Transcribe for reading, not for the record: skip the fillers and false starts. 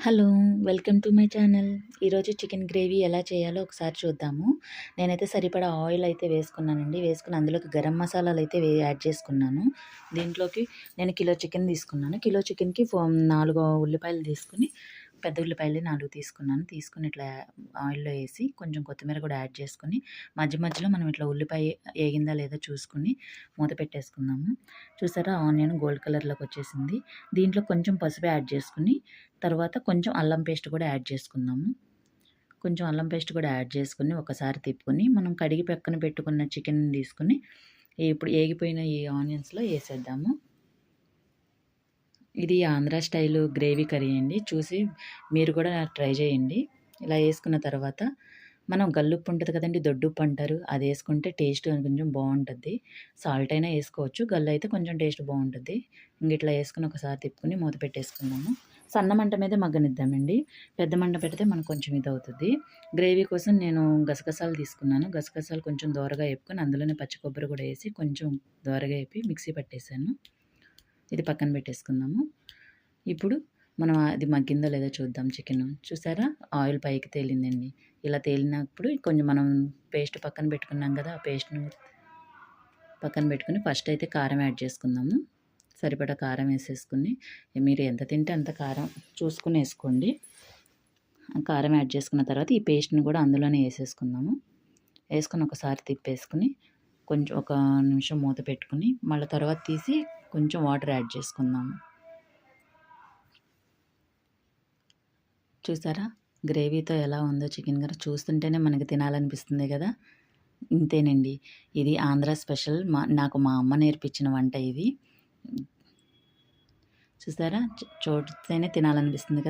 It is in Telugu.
Hello! Welcome to my channel. ఈరోజు చికెన్ గ్రేవీ ఎలా చేయాలో ఒకసారి చూద్దాము. నేనైతే సరిపడా ఆయిల్ అయితే వేసుకున్నానండి. వేసుకొని అందులోకి గరం మసాలాలైతే యాడ్ చేసుకున్నాను. దీంట్లోకి నేను కిలో చికెన్ తీసుకున్నాను. కిలో చికెన్‌కి 4 ఉల్లిపాయలు తీసుకొని, పెద్ద ఉల్లిపాయలు 4 తీసుకున్నాను. తీసుకొని ఇట్లా ఆయిల్‌లో ఏసి కొంచెం కొత్తిమీర కూడా యాడ్ చేసుకొని, మధ్యలో మనం ఇట్లా ఉల్లిపాయ ఏగిందా లేదా చూసుకొని మూత పెట్టేసుకుందాము. చూసారా, ఆనియన్ గోల్డ్ కలర్‌లోకి వచ్చేసింది. దీంట్లో కొంచెం పసుపు యాడ్ చేసుకొని, తర్వాత కొంచెం అల్లం పేస్ట్ కూడా యాడ్ చేసుకుందాము. కొంచెం అల్లం పేస్ట్ కూడా యాడ్ చేసుకొని ఒకసారి తిప్పుకొని, మనం కడిగి పక్కన పెట్టుకున్న చికెన్ తీసుకొని ఇప్పుడు ఏగిపోయిన ఈ ఆనియన్స్‌లో ఏసేద్దాము. ఇది ఆంధ్ర స్టైలు గ్రేవీ కర్రీ అండి. చూసి మీరు కూడా ట్రై చేయండి. ఇలా ఏసుకున్న తర్వాత మనం గల్లుప్పు ఉంటది కదండీ! దొడ్డుప్పు అంటారు. అది ఏసుకుంటే టేస్ట్ కొంచెం బావుంటది. సాల్ట్ అయినా ఏసుకోవచ్చు. గల్లయితే కొంచెం టేస్ట్ బావుంటది. ఇట్లా ఏసుకొని ఒకసారి తిప్పుకొని మూత పెట్టేసుకుందాము. సన్న మంట మీదే మగ్గనిద్దామండి. పెద్ద మంట పెడితే మనకు కొంచెం ఇదవుతది. గ్రేవీ కోసం నేను గసగసాలు తీసుకున్నాను. గసగసాలు కొంచెం దోరగా ఏపుకొని అందులోనే పచ్చి కొబ్బరి కూడా ఏసి కొంచెం దోరగా ఏపి మిక్సీ పట్టేసాను. ఇది పక్కన పెట్టేసుకుందాము. ఇప్పుడు మనం అది మగ్గిందో లేదో చూద్దాం చికెను. చూసారా, ఆయిల్ పైకి తేలిందండి. ఇలా తేలినప్పుడు కొంచెం మనం పేస్ట్ పక్కన పెట్టుకున్నాం కదా! ఆ పేస్ట్‌ని పక్కన పెట్టుకొని ఫస్ట్ అయితే కారం యాడ్ చేసుకుందాము. సరిపడా కారం వేసేసుకొని, మీరు ఎంత తింటే అంత కారం చూసుకొని వేసుకోండి. కారం యాడ్ చేసుకున్న తర్వాత ఈ పేస్ట్‌ని కూడా అందులోనే ఏసేసుకుందాము. ఏసుకొని ఒకసారి తిప్పేసుకొని కొంచెం ఒక నిమిషం మూత పెట్టుకొని మళ్ళీ తర్వాత తీసి కొంచెం వాటర్ యాడ్ చేసుకుందాము. చూసారా, గ్రేవీతో ఎలా ఉందో చికెన్ కర్రీ చూస్తుంటేనే మనకి తినాలనిపిస్తుంది కదా! ఇంతేనండి. ఇది ఆంధ్ర స్పెషల్. నాకు మా అమ్మ నేర్పించిన వంట ఇది. చూసారా, చూస్తేనే తినాలనిపిస్తుంది కదా!